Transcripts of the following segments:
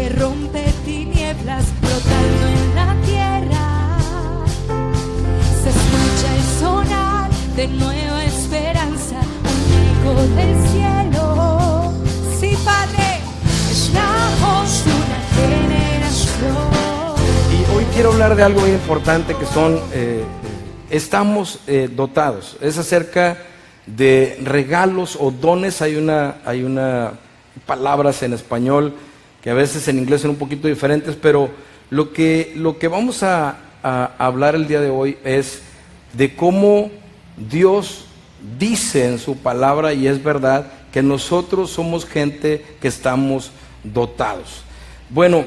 que rompe tinieblas brotando en la tierra. Se escucha el sonar de nueva esperanza, un eco del cielo. Sí, Padre, es la voz de una generación. Y hoy quiero hablar de algo muy importante que son, estamos dotados. Es acerca de regalos o dones. Hay una palabras en español que a veces en inglés son un poquito diferentes, pero lo que vamos a hablar el día de hoy es de cómo Dios dice en su palabra, y es verdad, que nosotros somos gente que estamos dotados. Bueno,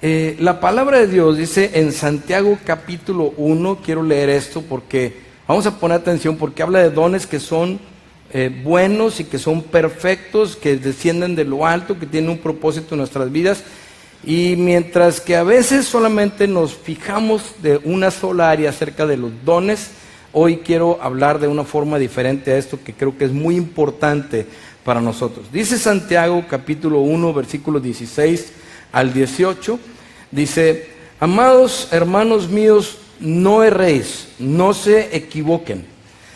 la palabra de Dios dice en Santiago capítulo 1, quiero leer esto porque vamos a poner atención, porque habla de dones que son buenos y que son perfectos, que descienden de lo alto, que tienen un propósito en nuestras vidas. Y mientras que a veces solamente nos fijamos de una sola área acerca de los dones, hoy quiero hablar de una forma diferente a esto que creo que es muy importante para nosotros. Dice Santiago capítulo 1, versículos 16 al 18, dice: amados hermanos míos, no erréis, no se equivoquen.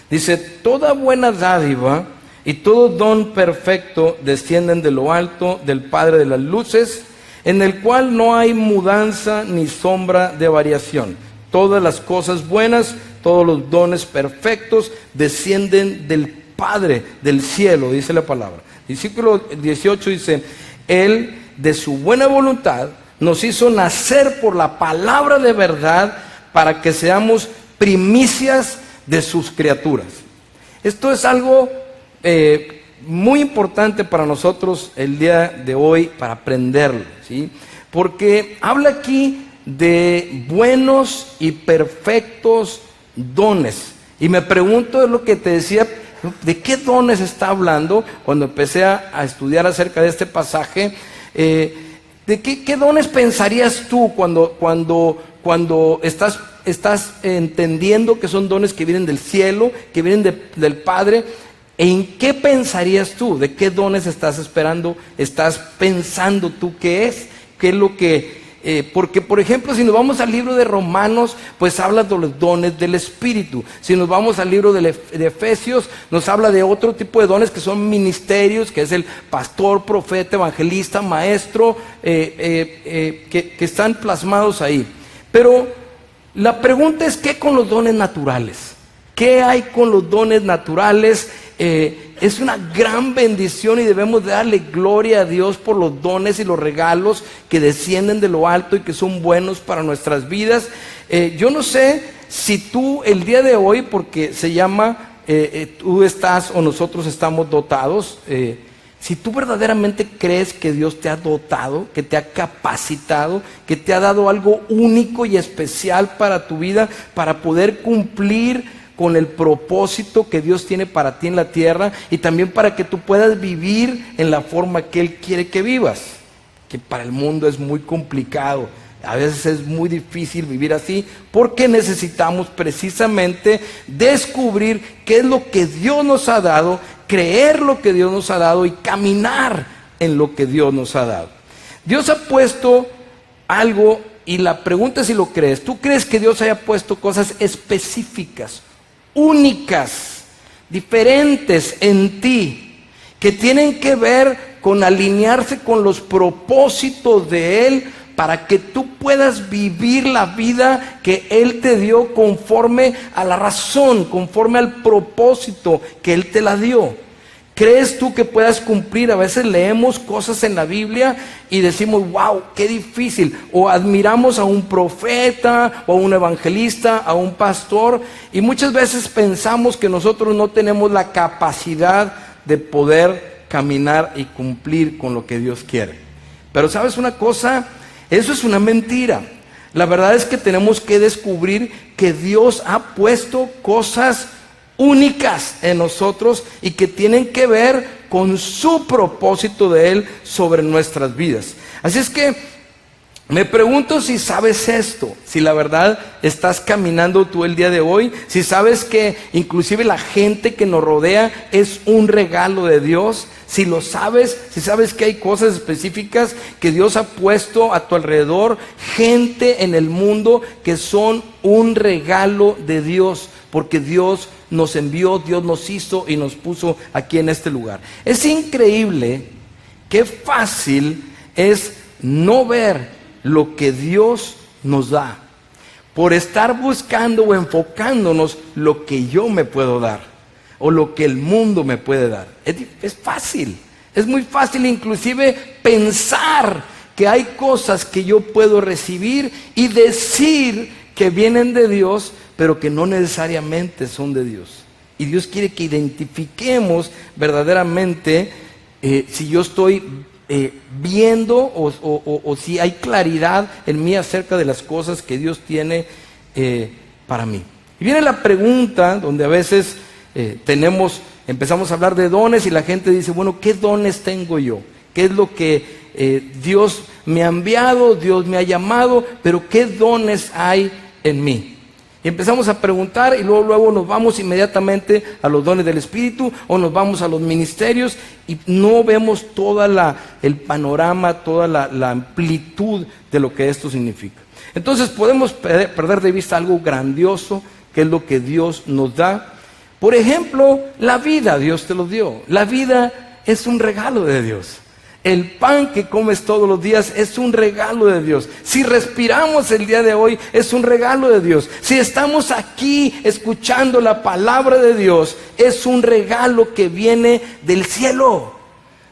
Dice: toda buena dádiva y todo don perfecto descienden de lo alto, del Padre de las luces, en el cual no hay mudanza ni sombra de variación. Todas las cosas buenas, todos los dones perfectos descienden del Padre del cielo, dice la palabra. Versículo 18 dice: Él, de su buena voluntad, nos hizo nacer por la palabra de verdad, para que seamos primicias de sus criaturas. Esto es algo muy importante para nosotros el día de hoy, para aprenderlo, ¿sí? Porque habla aquí de buenos y perfectos dones. Y me pregunto, es lo que te decía, ¿de qué dones está hablando? Cuando empecé a estudiar acerca de este pasaje, ¿de qué dones pensarías tú cuando estás entendiendo que son dones que vienen del cielo, que vienen del Padre? ¿En qué pensarías tú? ¿De qué dones estás esperando? ¿Estás pensando tú qué es? ¿Qué es lo que...? Porque, por ejemplo, si nos vamos al libro de Romanos, pues habla de los dones del Espíritu. Si nos vamos al libro de Efesios, nos habla de otro tipo de dones que son ministerios, que es el pastor, profeta, evangelista, maestro, que están plasmados ahí. Pero la pregunta es, ¿qué con los dones naturales? ¿Qué hay con los dones naturales? Es una gran bendición y debemos de darle gloria a Dios por los dones y los regalos que descienden de lo alto y que son buenos para nuestras vidas. Yo no sé si tú el día de hoy, porque se llama tú estás o nosotros estamos dotados, si tú verdaderamente crees que Dios te ha dotado, que te ha capacitado, que te ha dado algo único y especial para tu vida, para poder cumplir con el propósito que Dios tiene para ti en la tierra, y también para que tú puedas vivir en la forma que Él quiere que vivas, que para el mundo es muy complicado. A veces es muy difícil vivir así, porque necesitamos precisamente descubrir qué es lo que Dios nos ha dado, creer lo que Dios nos ha dado y caminar en lo que Dios nos ha dado. Dios ha puesto algo, y la pregunta es si lo crees. ¿Tú crees que Dios haya puesto cosas específicas, únicas, diferentes en ti, que tienen que ver con alinearse con los propósitos de Él, para que tú puedas vivir la vida que Él te dio conforme a la razón, conforme al propósito que Él te la dio? ¿Crees tú que puedas cumplir? A veces leemos cosas en la Biblia y decimos, wow, qué difícil. O admiramos a un profeta, o a un evangelista, a un pastor, y muchas veces pensamos que nosotros no tenemos la capacidad de poder caminar y cumplir con lo que Dios quiere. Pero ¿sabes una cosa? Eso es una mentira. La verdad es que tenemos que descubrir que Dios ha puesto cosas únicas en nosotros y que tienen que ver con su propósito de Él sobre nuestras vidas. Así es que Me pregunto si sabes esto, si la verdad estás caminando tú el día de hoy, si sabes que inclusive la gente que nos rodea es un regalo de Dios, si lo sabes, si sabes que hay cosas específicas que Dios ha puesto a tu alrededor, gente en el mundo que son un regalo de Dios, porque Dios nos envió, Dios nos hizo y nos puso aquí en este lugar. Es increíble qué fácil es no ver lo que Dios nos da, por estar buscando o enfocándonos lo que yo me puedo dar, o lo que el mundo me puede dar. Es fácil, es muy fácil inclusive pensar que hay cosas que yo puedo recibir y decir que vienen de Dios, pero que no necesariamente son de Dios. Y Dios quiere que identifiquemos verdaderamente si yo estoy viendo o si hay claridad en mí acerca de las cosas que Dios tiene para mí. Y viene la pregunta donde a veces empezamos a hablar de dones y la gente dice, bueno, ¿qué dones tengo yo? ¿Qué es lo que Dios me ha enviado, Dios me ha llamado, pero qué dones hay en mí? Y empezamos a preguntar y luego nos vamos inmediatamente a los dones del Espíritu o nos vamos a los ministerios y no vemos el panorama, toda la amplitud de lo que esto significa. Entonces podemos perder de vista algo grandioso que es lo que Dios nos da. Por ejemplo, la vida Dios te lo dio. La vida es un regalo de Dios. El pan que comes todos los días es un regalo de Dios. Si respiramos el día de hoy, es un regalo de Dios. Si estamos aquí escuchando la palabra de Dios, es un regalo que viene del cielo.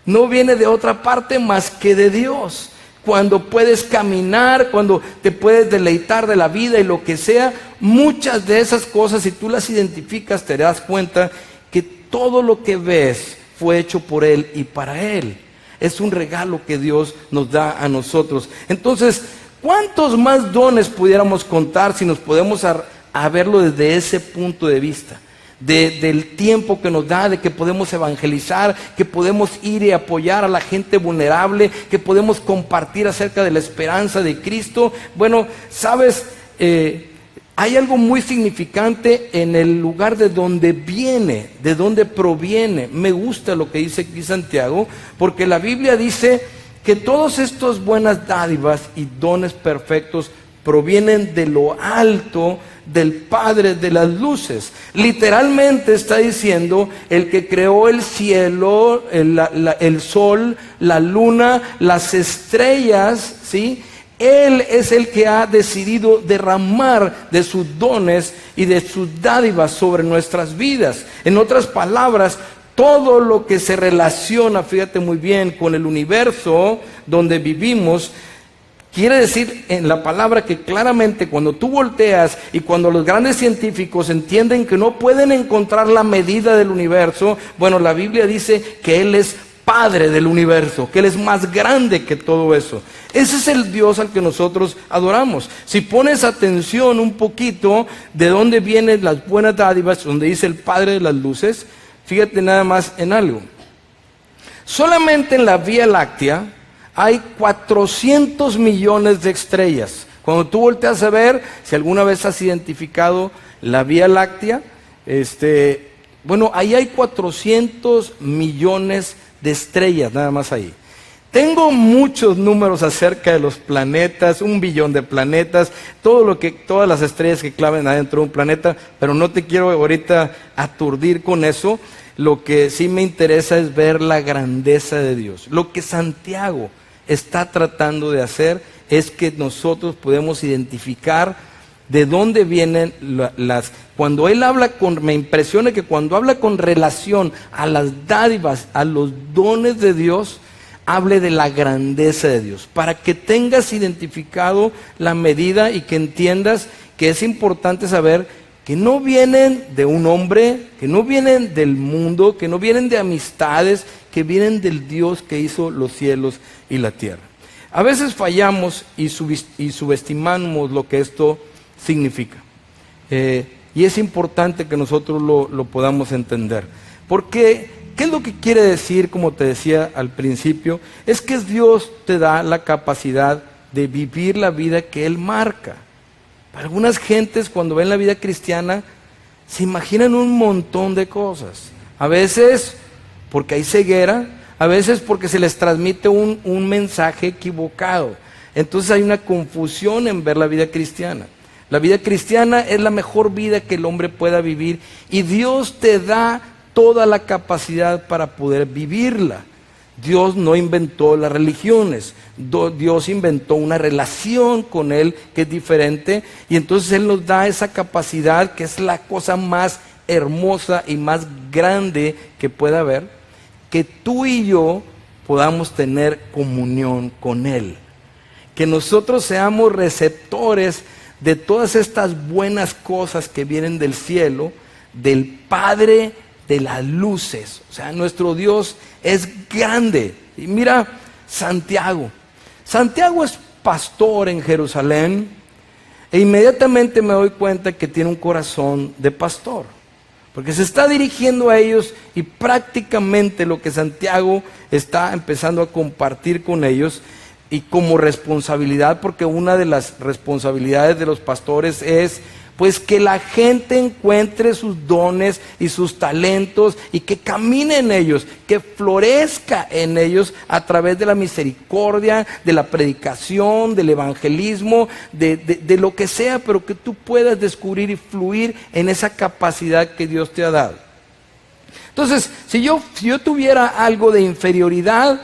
No viene de otra parte más que de Dios. Cuando puedes caminar, cuando te puedes deleitar de la vida y lo que sea, muchas de esas cosas, si tú las identificas, te das cuenta que todo lo que ves fue hecho por Él y para Él. Es un regalo que Dios nos da a nosotros. Entonces, ¿cuántos más dones pudiéramos contar si nos podemos a verlo desde ese punto de vista? Del tiempo que nos da, de que podemos evangelizar, que podemos ir y apoyar a la gente vulnerable, que podemos compartir acerca de la esperanza de Cristo. Bueno, sabes, hay algo muy significante en el lugar de donde viene, de donde proviene. Me gusta lo que dice aquí Santiago, porque la Biblia dice que todas estas buenas dádivas y dones perfectos provienen de lo alto, del Padre de las luces. Literalmente está diciendo el que creó el cielo, el sol, la luna, las estrellas, ¿sí? Él es el que ha decidido derramar de sus dones y de sus dádivas sobre nuestras vidas. En otras palabras, todo lo que se relaciona, fíjate muy bien, con el universo donde vivimos, quiere decir en la palabra que claramente cuando tú volteas y cuando los grandes científicos entienden que no pueden encontrar la medida del universo, bueno, la Biblia dice que Él es Padre del universo, que Él es más grande que todo eso. Ese es el Dios al que nosotros adoramos. Si pones atención un poquito de dónde vienen las buenas dádivas, donde dice el Padre de las luces, fíjate nada más en algo. Solamente en la Vía Láctea hay 400 millones de estrellas. Cuando tú volteas a ver, si alguna vez has identificado la Vía Láctea, bueno, ahí hay 400 millones de estrellas, nada más ahí. Tengo muchos números acerca de los planetas, 1 billón de planetas, todas las estrellas que claven adentro de un planeta, pero no te quiero ahorita aturdir con eso. Lo que sí me interesa es ver la grandeza de Dios. Lo que Santiago está tratando de hacer es que nosotros podemos identificar de dónde vienen cuando él habla me impresiona que cuando habla con relación a las dádivas, a los dones de Dios, hable de la grandeza de Dios, para que tengas identificado la medida y que entiendas que es importante saber que no vienen de un hombre, que no vienen del mundo, que no vienen de amistades, que vienen del Dios que hizo los cielos y la tierra. A veces fallamos y subestimamos lo que esto significa. Y es importante que nosotros lo podamos entender. Porque, ¿qué es lo que quiere decir, como te decía al principio? Es que Dios te da la capacidad de vivir la vida que Él marca. Para algunas gentes, cuando ven la vida cristiana, se imaginan un montón de cosas. A veces porque hay ceguera, a veces porque se les transmite un mensaje equivocado. Entonces hay una confusión en ver la vida cristiana. La vida cristiana es la mejor vida que el hombre pueda vivir y Dios te da toda la capacidad para poder vivirla. Dios no inventó las religiones, Dios inventó una relación con Él que es diferente y entonces Él nos da esa capacidad que es la cosa más hermosa y más grande que pueda haber, que tú y yo podamos tener comunión con Él, que nosotros seamos receptores de todas estas buenas cosas que vienen del cielo, del Padre de las luces. O sea, nuestro Dios es grande. Y mira, Santiago es pastor en Jerusalén e inmediatamente me doy cuenta que tiene un corazón de pastor, porque se está dirigiendo a ellos y prácticamente lo que Santiago está empezando a compartir con ellos y como responsabilidad, porque una de las responsabilidades de los pastores es pues que la gente encuentre sus dones y sus talentos y que camine en ellos, que florezca en ellos a través de la misericordia, de la predicación, del evangelismo, de lo que sea, pero que tú puedas descubrir y fluir en esa capacidad que Dios te ha dado. Entonces, si yo tuviera algo de inferioridad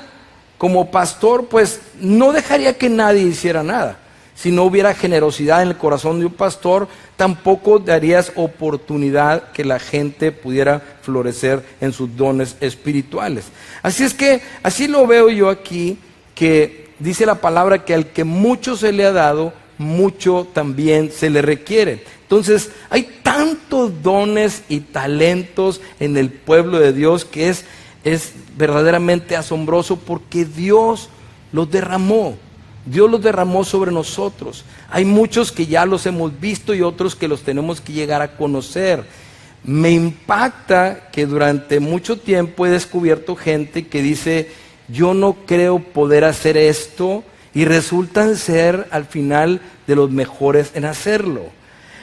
como pastor, pues no dejaría que nadie hiciera nada. Si no hubiera generosidad en el corazón de un pastor, tampoco darías oportunidad que la gente pudiera florecer en sus dones espirituales. Así es que, así lo veo yo aquí, que dice la palabra que al que mucho se le ha dado, mucho también se le requiere. Entonces, hay tantos dones y talentos en el pueblo de Dios que es verdaderamente asombroso porque Dios los derramó. Dios los derramó sobre nosotros. Hay muchos que ya los hemos visto y otros que los tenemos que llegar a conocer. Me impacta que durante mucho tiempo he descubierto gente que dice, yo no creo poder hacer esto, y resultan ser al final de los mejores en hacerlo.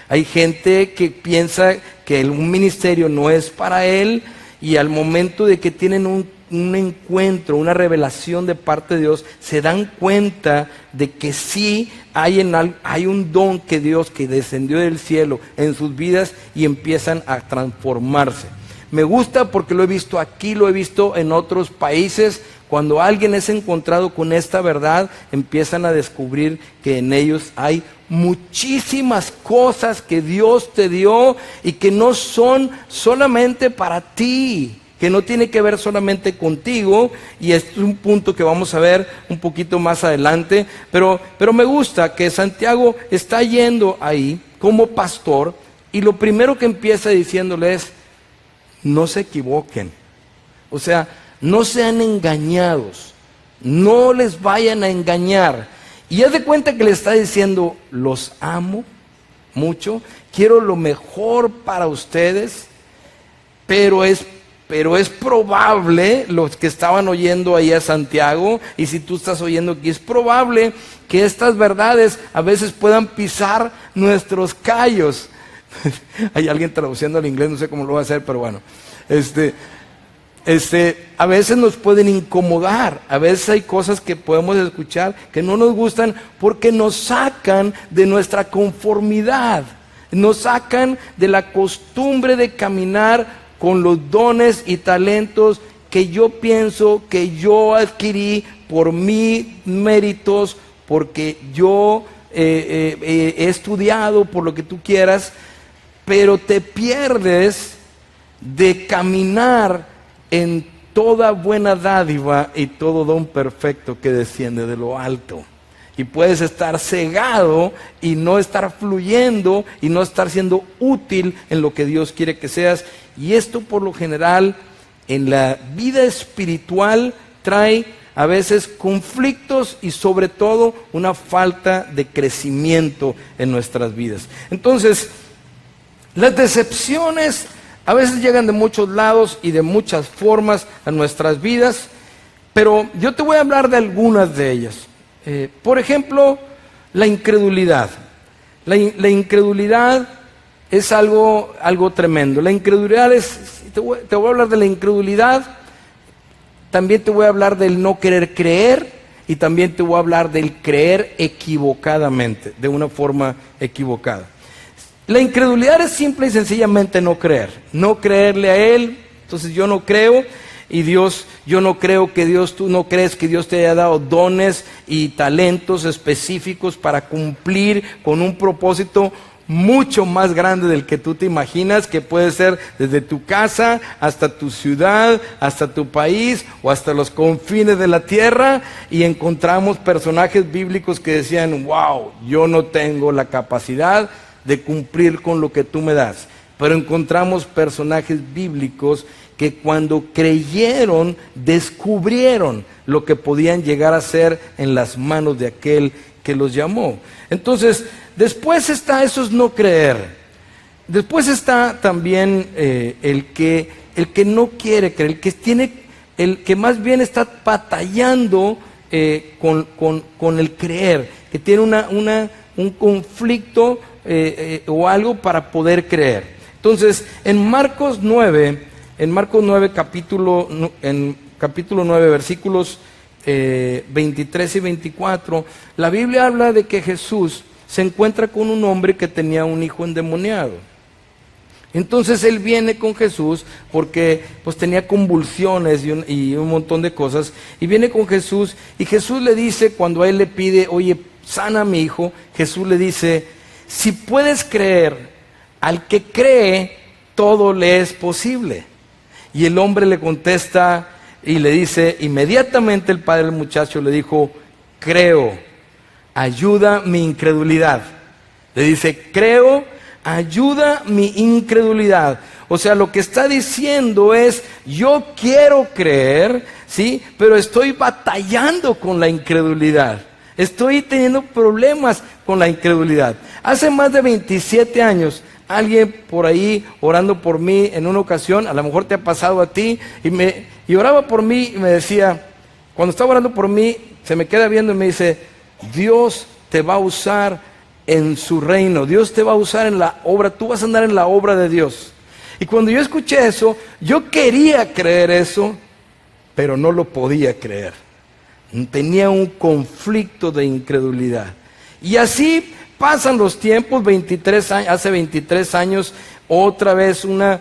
Hay gente que piensa que un ministerio no es para él y al momento de que tienen un encuentro, una revelación de parte de Dios, se dan cuenta de que sí hay un don que Dios que descendió del cielo en sus vidas y empiezan a transformarse. Me gusta porque lo he visto aquí, lo he visto en otros países. Cuando alguien es encontrado con esta verdad, empiezan a descubrir que en ellos hay muchísimas cosas que Dios te dio y que no son solamente para ti, que no tiene que ver solamente contigo, y este es un punto que vamos a ver un poquito más adelante, pero me gusta que Santiago está yendo ahí como pastor, y lo primero que empieza diciéndole es, no se equivoquen, o sea, no sean engañados, no les vayan a engañar, y haz de cuenta que le está diciendo, los amo mucho, quiero lo mejor para ustedes, pero es probable, los que estaban oyendo ahí a Santiago, y si tú estás oyendo aquí, es probable que estas verdades a veces puedan pisar nuestros callos. Hay alguien traduciendo al inglés, no sé cómo lo va a hacer, pero bueno. A veces nos pueden incomodar, a veces hay cosas que podemos escuchar que no nos gustan porque nos sacan de nuestra conformidad, nos sacan de la costumbre de caminar con los dones y talentos que yo pienso que yo adquirí por mis méritos, porque yo he estudiado, por lo que tú quieras, pero te pierdes de caminar en toda buena dádiva y todo don perfecto que desciende de lo alto. Y puedes estar cegado y no estar fluyendo y no estar siendo útil en lo que Dios quiere que seas. Y esto por lo general en la vida espiritual trae a veces conflictos y sobre todo una falta de crecimiento en nuestras vidas. Entonces, las decepciones a veces llegan de muchos lados y de muchas formas a nuestras vidas, pero yo te voy a hablar de algunas de ellas. Por ejemplo, la incredulidad. La incredulidad es algo tremendo. La incredulidad te voy a hablar de la incredulidad, también te voy a hablar del no querer creer y también te voy a hablar del creer equivocadamente, de una forma equivocada. La incredulidad es simple y sencillamente no creer, no creerle a Él. Entonces yo no creo y Dios, yo no creo que Dios, tú no crees que Dios te haya dado dones y talentos específicos para cumplir con un propósito mucho más grande del que tú te imaginas, que puede ser desde tu casa hasta tu ciudad, hasta tu país o hasta los confines de la tierra. Y encontramos personajes bíblicos que decían, wow, yo no tengo la capacidad de cumplir con lo que tú me das. Pero encontramos personajes bíblicos que cuando creyeron, descubrieron lo que podían llegar a ser en las manos de aquel que los llamó. Entonces, después está eso es no creer. Después está también el que no quiere creer, el que más bien está batallando con el creer, que tiene un conflicto o algo para poder creer. Entonces, en Marcos 9, capítulo 9, versículos 23 y 24, la Biblia habla de que Jesús se encuentra con un hombre que tenía un hijo endemoniado. Entonces él viene con Jesús porque pues tenía convulsiones y un montón de cosas, y viene con Jesús, y Jesús le dice, cuando a él le pide, oye, sana a mi hijo, Jesús le dice, si puedes creer, al que cree, todo le es posible. Y el hombre le contesta y le dice, inmediatamente el padre del muchacho le dijo, creo, ayuda mi incredulidad. Le dice, creo, ayuda mi incredulidad. O sea, lo que está diciendo es, yo quiero creer, ¿sí? Pero estoy batallando con la incredulidad. Estoy teniendo problemas con la incredulidad. Hace más de 27 años, alguien por ahí orando por mí en una ocasión, a lo mejor te ha pasado a ti, y oraba por mí y me decía, cuando estaba orando por mí, se me queda viendo y me dice, Dios te va a usar en su reino, Dios te va a usar en la obra, tú vas a andar en la obra de Dios. Y cuando yo escuché eso, yo quería creer eso, pero no lo podía creer. Tenía un conflicto de incredulidad. Y así pasan los tiempos, hace 23 años, otra vez una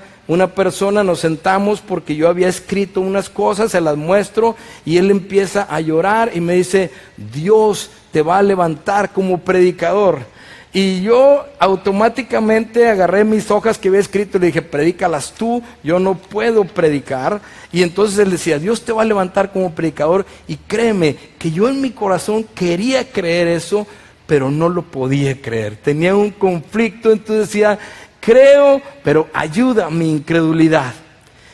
persona, nos sentamos porque yo había escrito unas cosas, se las muestro y él empieza a llorar y me dice, Dios te va a levantar como predicador. Y yo automáticamente agarré mis hojas que había escrito y le dije, predícalas tú, yo no puedo predicar. Y entonces él decía, Dios te va a levantar como predicador, y créeme que yo en mi corazón quería creer eso, pero no lo podía creer. Tenía un conflicto, entonces decía, creo, pero ayuda mi incredulidad.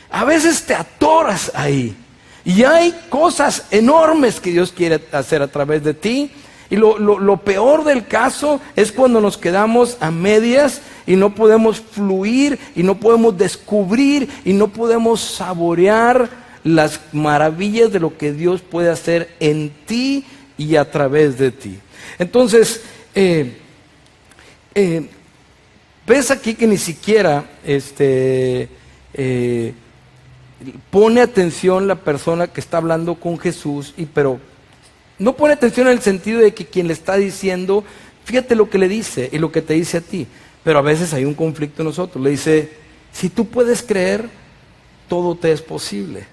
A veces te atoras ahí. Y hay cosas enormes que Dios quiere hacer a través de ti. Y lo peor del caso es cuando nos quedamos a medias y no podemos fluir y no podemos descubrir y no podemos saborear las maravillas de lo que Dios puede hacer en ti y a través de ti. Entonces, ves aquí que ni siquiera pone atención la persona que está hablando con Jesús, pero no pone atención en el sentido de que quien le está diciendo, fíjate lo que le dice y lo que te dice a ti. Pero a veces hay un conflicto en nosotros. Le dice, si tú puedes creer, todo te es posible.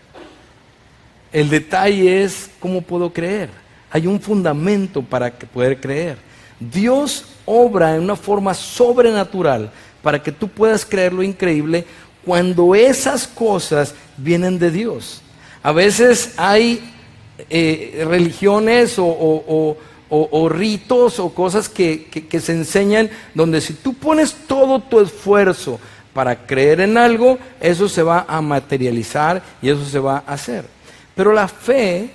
El detalle es, ¿cómo puedo creer? Hay un fundamento para poder creer. Dios obra en una forma sobrenatural para que tú puedas creer lo increíble cuando esas cosas vienen de Dios. A veces hay religiones o ritos o cosas que se enseñan donde si tú pones todo tu esfuerzo para creer en algo, eso se va a materializar y eso se va a hacer. Pero la fe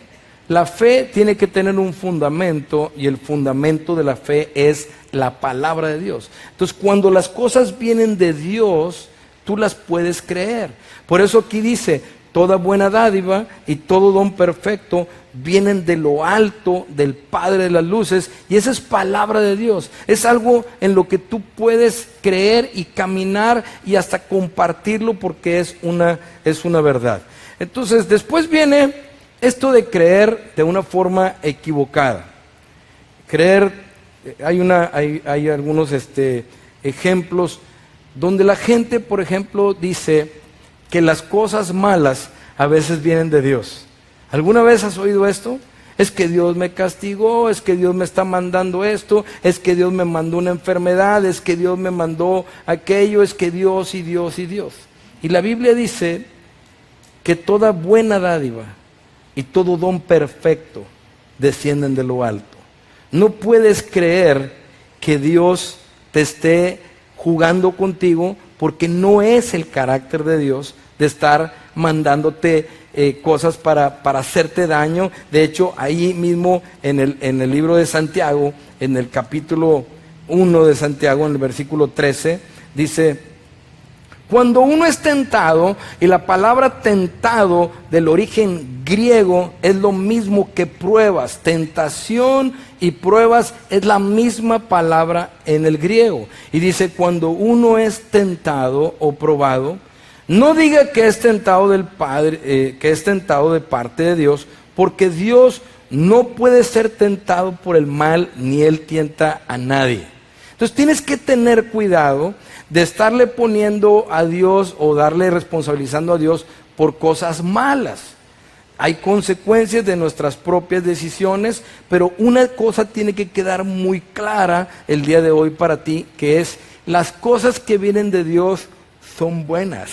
tiene que tener un fundamento, y el fundamento de la fe es la palabra de Dios. Entonces, cuando las cosas vienen de Dios, tú las puedes creer. Por eso aquí dice, toda buena dádiva y todo don perfecto vienen de lo alto, del Padre de las luces, y esa es palabra de Dios. Es algo en lo que tú puedes creer y caminar y hasta compartirlo, porque es una verdad. Entonces, después viene esto de creer de una forma equivocada. Creer, hay algunos ejemplos donde la gente, por ejemplo, dice que las cosas malas a veces vienen de Dios. ¿Alguna vez has oído esto? Es que Dios me castigó, es que Dios me está mandando esto, es que Dios me mandó una enfermedad, es que Dios me mandó aquello, es que Dios y Dios y Dios. Y la Biblia dice que toda buena dádiva y todo don perfecto descienden de lo alto. No puedes creer que Dios te esté jugando contigo, porque no es el carácter de Dios de estar mandándote cosas para hacerte daño. De hecho, ahí mismo en el libro de Santiago, en el capítulo 1 de Santiago, en el versículo 13, dice: cuando uno es tentado, y la palabra tentado del origen griego es lo mismo que pruebas. Tentación y pruebas es la misma palabra en el griego. Y dice, cuando uno es tentado o probado, no diga que es tentado del Padre, que es tentado de parte de Dios, porque Dios no puede ser tentado por el mal, ni Él tienta a nadie. Entonces tienes que tener cuidado de estarle poniendo a Dios o darle responsabilizando a Dios por cosas malas. Hay consecuencias de nuestras propias decisiones, pero una cosa tiene que quedar muy clara el día de hoy para ti, que es: las cosas que vienen de Dios son buenas.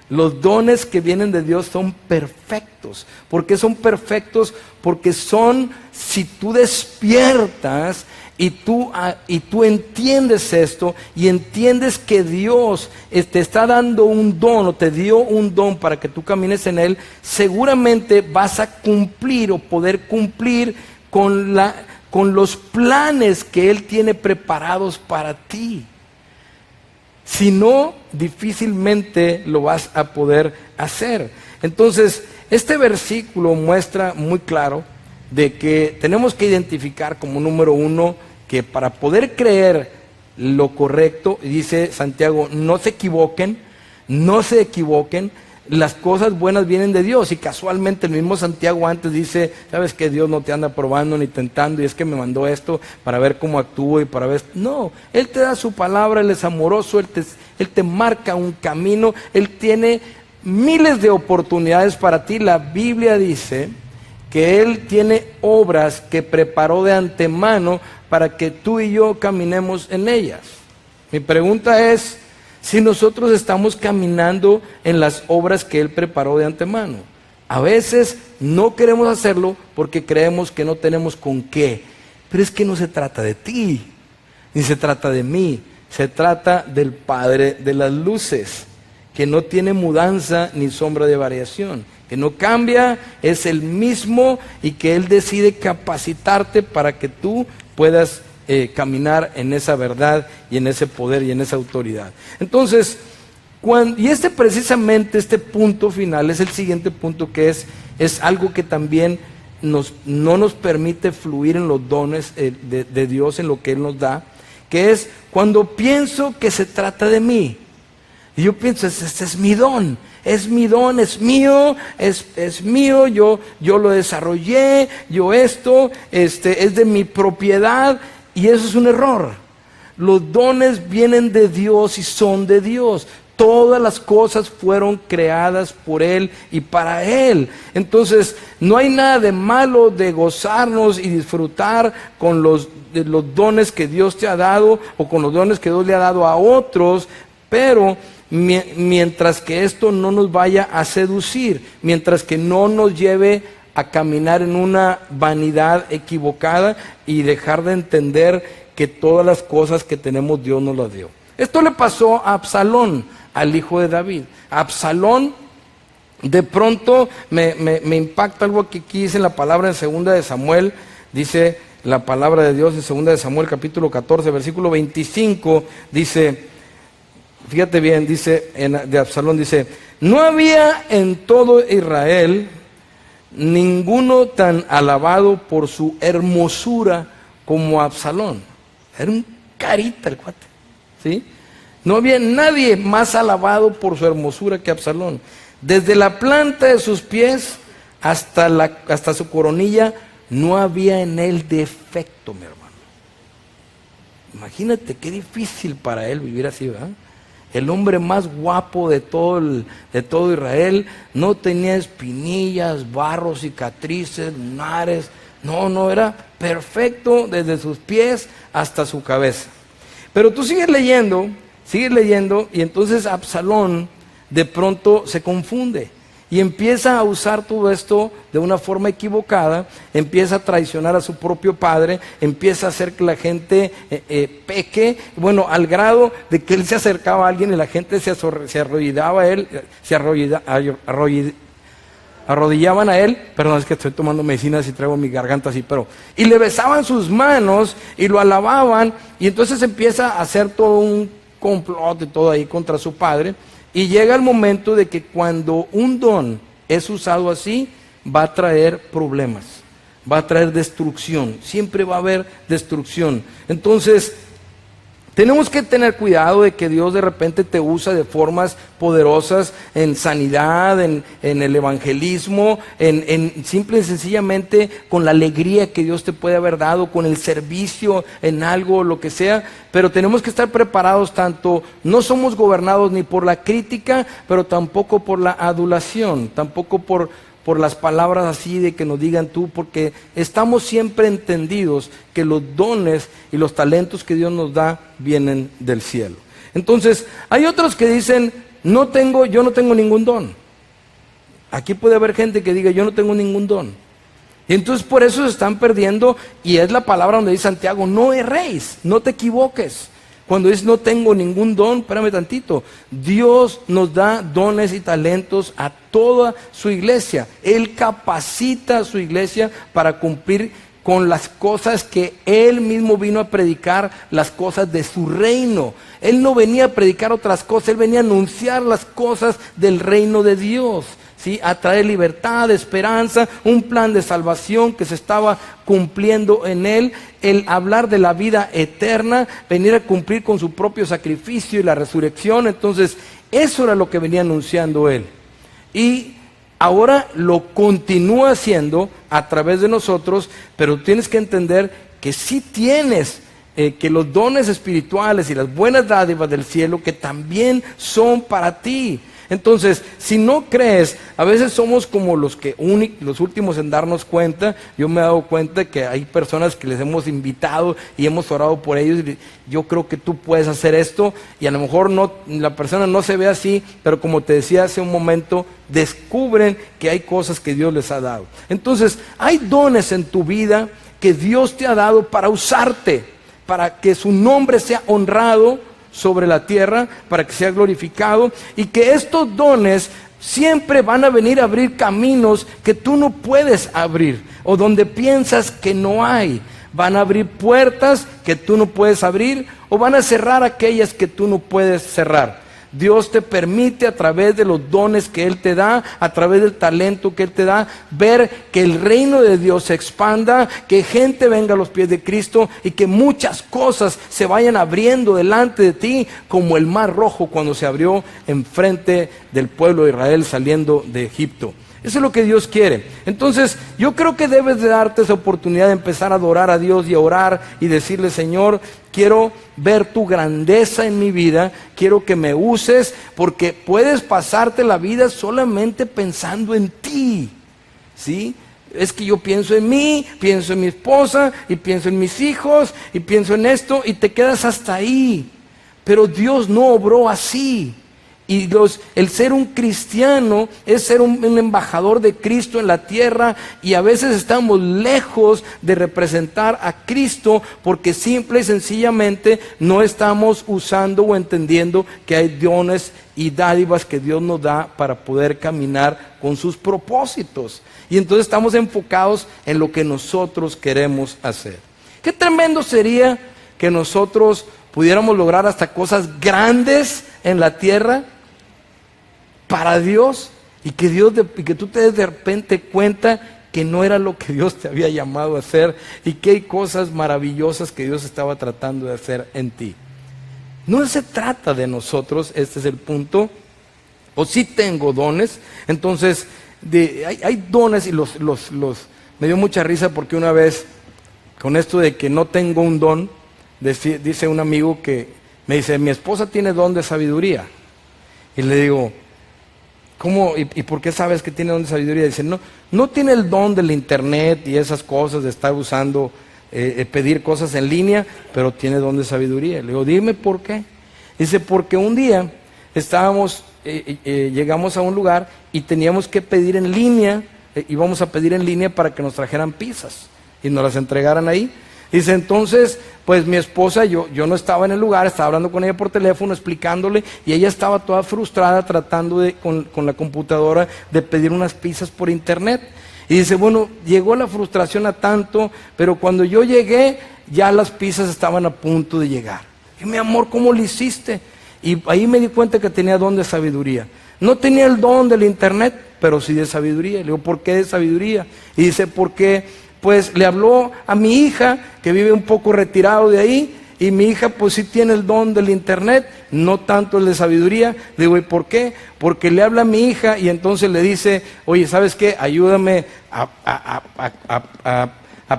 Los dones que vienen de Dios son perfectos. ¿Por qué son perfectos? Porque son, si tú despiertas y tú entiendes esto, y entiendes que Dios te está dando un don, o te dio un don para que tú camines en él, seguramente vas a cumplir o poder cumplir con los planes que Él tiene preparados para ti. Si no, difícilmente lo vas a poder hacer. Entonces, este versículo muestra muy claro de que tenemos que identificar como número uno que para poder creer lo correcto, dice Santiago, no se equivoquen, las cosas buenas vienen de Dios. Y casualmente el mismo Santiago antes dice, sabes que Dios no te anda probando ni tentando, y es que me mandó esto para ver cómo actúo y para ver. No, Él te da su palabra, Él es amoroso, Él te marca un camino, Él tiene miles de oportunidades para ti. La Biblia dice que Él tiene obras que preparó de antemano para que tú y yo caminemos en ellas. Mi pregunta es si nosotros estamos caminando en las obras que Él preparó de antemano. A veces no queremos hacerlo porque creemos que no tenemos con qué. Pero es que no se trata de ti, ni se trata de mí. Se trata del Padre de las luces, que no tiene mudanza ni sombra de variación, que no cambia, es el mismo, y que Él decide capacitarte para que tú puedas caminar en esa verdad y en ese poder y en esa autoridad. Entonces, precisamente este punto final es el siguiente punto, que es algo que también no nos permite fluir en los dones de Dios, en lo que Él nos da, que es cuando pienso que se trata de mí. Y yo pienso, este es mi don, es mío, es mío, yo lo desarrollé, es de mi propiedad. Y eso es un error. Los dones vienen de Dios y son de Dios. Todas las cosas fueron creadas por Él y para Él. Entonces, no hay nada de malo de gozarnos y disfrutar con los dones que Dios te ha dado, o con los dones que Dios le ha dado a otros, pero mientras que esto no nos vaya a seducir, mientras que no nos lleve a caminar en una vanidad equivocada y dejar de entender que todas las cosas que tenemos Dios nos las dio. Esto le pasó a Absalón, al hijo de David. A Absalón, de pronto me impacta algo que aquí dice en la palabra en 2 de Samuel, dice la palabra de Dios en 2 de Samuel capítulo 14, versículo 25, dice, fíjate bien, dice de Absalón, dice: no había en todo Israel ninguno tan alabado por su hermosura como Absalón. Era un carita el cuate, ¿sí? No había nadie más alabado por su hermosura que Absalón. Desde la planta de sus pies hasta su coronilla, no había en él defecto, mi hermano. Imagínate qué difícil para él vivir así, ¿verdad? El hombre más guapo de todo Israel, no tenía espinillas, barros, cicatrices, lunares. No, era perfecto desde sus pies hasta su cabeza. Pero tú sigues leyendo, y entonces Absalón de pronto se confunde y empieza a usar todo esto de una forma equivocada, empieza a traicionar a su propio padre, empieza a hacer que la gente peque, bueno, al grado de que él se acercaba a alguien y la gente se arrodillaba a él, arrodillaban a él, perdón, es que estoy tomando medicinas y traigo mi garganta así, y le besaban sus manos y lo alababan, y entonces empieza a hacer todo un complot y todo ahí contra su padre. Y llega el momento de que cuando un don es usado así, va a traer problemas, va a traer destrucción, siempre va a haber destrucción. Entonces, tenemos que tener cuidado de que Dios de repente te usa de formas poderosas en sanidad, en el evangelismo, en simple y sencillamente con la alegría que Dios te puede haber dado, con el servicio en algo, lo que sea. Pero tenemos que estar preparados tanto, no somos gobernados ni por la crítica, pero tampoco por la adulación, tampoco por las palabras así de que nos digan tú, porque estamos siempre entendidos que los dones y los talentos que Dios nos da vienen del cielo. Entonces, hay otros que dicen, yo no tengo ningún don. Aquí puede haber gente que diga, yo no tengo ningún don. Y entonces por eso se están perdiendo, y es la palabra donde dice Santiago, no erréis, no te equivoques. Cuando dice no tengo ningún don, espérame tantito, Dios nos da dones y talentos a toda su iglesia. Él capacita a su iglesia para cumplir con las cosas que Él mismo vino a predicar, las cosas de su reino. Él no venía a predicar otras cosas, Él venía a anunciar las cosas del reino de Dios. ¿Sí? A traer libertad, esperanza, un plan de salvación que se estaba cumpliendo en Él, el hablar de la vida eterna, venir a cumplir con su propio sacrificio y la resurrección. Entonces, eso era lo que venía anunciando Él. Y ahora lo continúa haciendo a través de nosotros, pero tienes que entender que sí tienes que los dones espirituales y las buenas dádivas del cielo que también son para ti. Entonces, si no crees, a veces somos como los últimos en darnos cuenta. Yo me he dado cuenta que hay personas que les hemos invitado y hemos orado por ellos. Y yo creo que tú puedes hacer esto, y a lo mejor la persona no se ve así, pero como te decía hace un momento, descubren que hay cosas que Dios les ha dado. Entonces, hay dones en tu vida que Dios te ha dado para usarte, para que su nombre sea honrado sobre la tierra, para que sea glorificado, y que estos dones siempre van a venir a abrir caminos que tú no puedes abrir, o donde piensas que no hay. Van a abrir puertas que tú no puedes abrir, o van a cerrar aquellas que tú no puedes cerrar. Dios te permite, a través de los dones que Él te da, a través del talento que Él te da, ver que el reino de Dios se expanda, que gente venga a los pies de Cristo y que muchas cosas se vayan abriendo delante de ti, como el mar rojo cuando se abrió enfrente del pueblo de Israel saliendo de Egipto. Eso es lo que Dios quiere. Entonces, yo creo que debes de darte esa oportunidad de empezar a adorar a Dios y a orar y decirle: Señor, quiero ver tu grandeza en mi vida, quiero que me uses, porque puedes pasarte la vida solamente pensando en ti, ¿sí? Es que yo pienso en mí, pienso en mi esposa, y pienso en mis hijos, y pienso en esto, y te quedas hasta ahí. Pero Dios no obró así. Y el ser un cristiano es ser un embajador de Cristo en la tierra, y a veces estamos lejos de representar a Cristo porque simple y sencillamente no estamos usando o entendiendo que hay dones y dádivas que Dios nos da para poder caminar con sus propósitos. Y entonces estamos enfocados en lo que nosotros queremos hacer. Qué tremendo sería que nosotros pudiéramos lograr hasta cosas grandes en la tierra, para Dios y que tú te des de repente cuenta que no era lo que Dios te había llamado a hacer y que hay cosas maravillosas que Dios estaba tratando de hacer en ti. No se trata de nosotros, este es el punto. O sí tengo dones, entonces hay dones y me dio mucha risa porque una vez, con esto de que no tengo un don, dice un amigo que me dice, mi esposa tiene don de sabiduría. Y le digo, ¿cómo? ¿Y por qué sabes que tiene don de sabiduría? Dice, no tiene el don del internet y esas cosas de estar usando, pedir cosas en línea, pero tiene don de sabiduría. Le digo, dime por qué. Dice, porque un día llegamos a un lugar y teníamos que pedir en línea, íbamos a pedir en línea para que nos trajeran pizzas y nos las entregaran ahí. Dice, entonces, pues mi esposa, yo no estaba en el lugar, estaba hablando con ella por teléfono, explicándole, y ella estaba toda frustrada tratando con la computadora de pedir unas pizzas por internet. Y dice, bueno, llegó la frustración a tanto, pero cuando yo llegué, ya las pizzas estaban a punto de llegar. Y mi amor, ¿cómo lo hiciste? Y ahí me di cuenta que tenía don de sabiduría. No tenía el don del internet, pero sí de sabiduría. Le digo, ¿por qué de sabiduría? Y dice, porque pues le habló a mi hija, que vive un poco retirado de ahí, y mi hija pues sí tiene el don del internet, no tanto el de sabiduría. Le digo, ¿y por qué? Porque le habla a mi hija y entonces le dice, oye, ¿sabes qué? Ayúdame a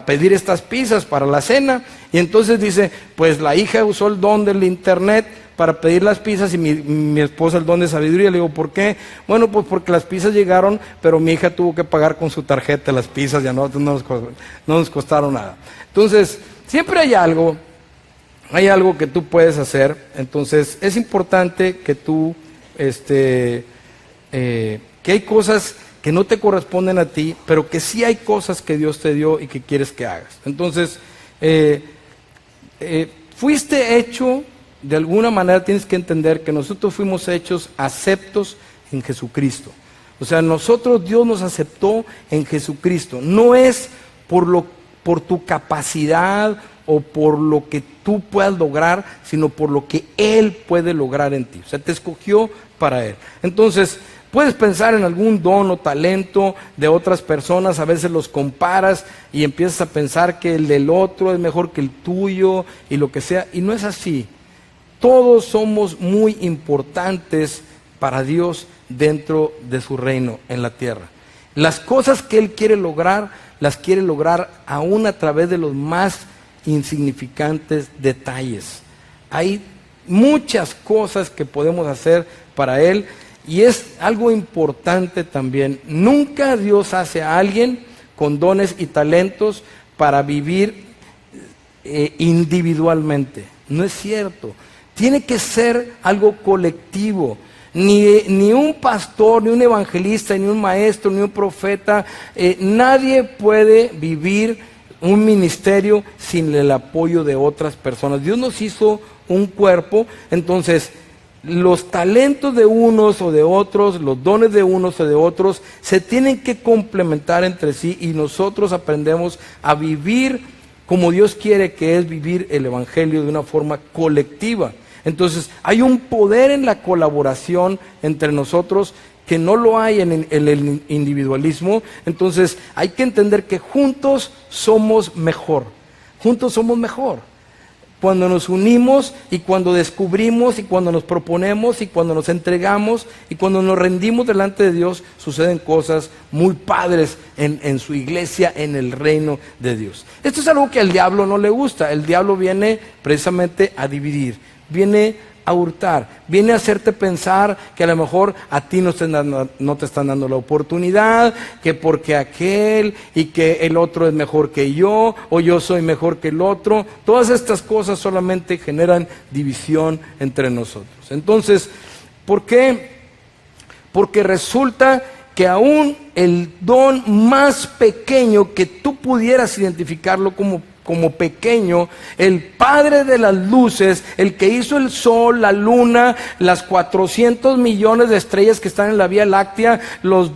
pedir estas pizzas para la cena. Y entonces dice, pues la hija usó el don del internet para pedir las pizzas y mi esposa el don de sabiduría. Le digo, ¿por qué? Bueno, pues porque las pizzas llegaron, pero mi hija tuvo que pagar con su tarjeta las pizzas, ya no nos costaron nada. Entonces, siempre hay algo que tú puedes hacer. Entonces, es importante que tú, que hay cosas que no te corresponden a ti, pero que sí hay cosas que Dios te dio y que quieres que hagas. Entonces, fuiste hecho, de alguna manera tienes que entender que nosotros fuimos hechos aceptos en Jesucristo. O sea, Dios nos aceptó en Jesucristo. No es por tu capacidad o por lo que tú puedas lograr, sino por lo que Él puede lograr en ti. O sea, te escogió para Él. Entonces, puedes pensar en algún don o talento de otras personas, a veces los comparas y empiezas a pensar que el del otro es mejor que el tuyo y lo que sea, y no es así. Todos somos muy importantes para Dios dentro de su reino en la tierra. Las cosas que Él quiere lograr, las quiere lograr aún a través de los más insignificantes detalles. Hay muchas cosas que podemos hacer para Él y es algo importante también. Nunca Dios hace a alguien con dones y talentos para vivir individualmente. No es cierto. Tiene que ser algo colectivo. Ni un pastor, ni un evangelista, ni un maestro, ni un profeta, nadie puede vivir un ministerio sin el apoyo de otras personas. Dios nos hizo un cuerpo, entonces los talentos de unos o de otros, los dones de unos o de otros, se tienen que complementar entre sí y nosotros aprendemos a vivir como Dios quiere, que es vivir el evangelio de una forma colectiva. Entonces, hay un poder en la colaboración entre nosotros que no lo hay en el individualismo. Entonces, hay que entender que juntos somos mejor. Juntos somos mejor. Cuando nos unimos y cuando descubrimos y cuando nos proponemos y cuando nos entregamos y cuando nos rendimos delante de Dios, suceden cosas muy padres en su iglesia, en el reino de Dios. Esto es algo que al diablo no le gusta. El diablo viene precisamente a dividir. Viene a hurtar, viene a hacerte pensar que a lo mejor a ti no te están dando la oportunidad, que porque aquel y que el otro es mejor que yo, o yo soy mejor que el otro. Todas estas cosas solamente generan división entre nosotros. Entonces, ¿por qué? Porque resulta que aún el don más pequeño que tú pudieras identificarlo como pequeño, el Padre de las luces, el que hizo el sol, la luna, las 400 millones de estrellas que están en la Vía Láctea, los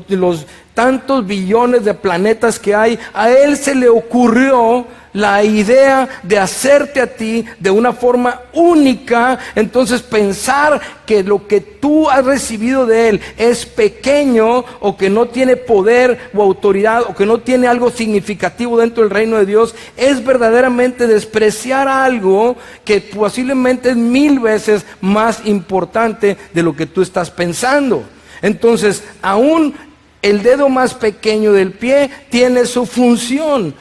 tantos billones de planetas que hay, a Él se le ocurrió la idea de hacerte a ti de una forma única. Entonces pensar que lo que tú has recibido de Él es pequeño, o que no tiene poder o autoridad, o que no tiene algo significativo dentro del reino de Dios, es verdaderamente despreciar algo que posiblemente es 1000 veces más importante de lo que tú estás pensando. Entonces, aún el dedo más pequeño del pie tiene su función.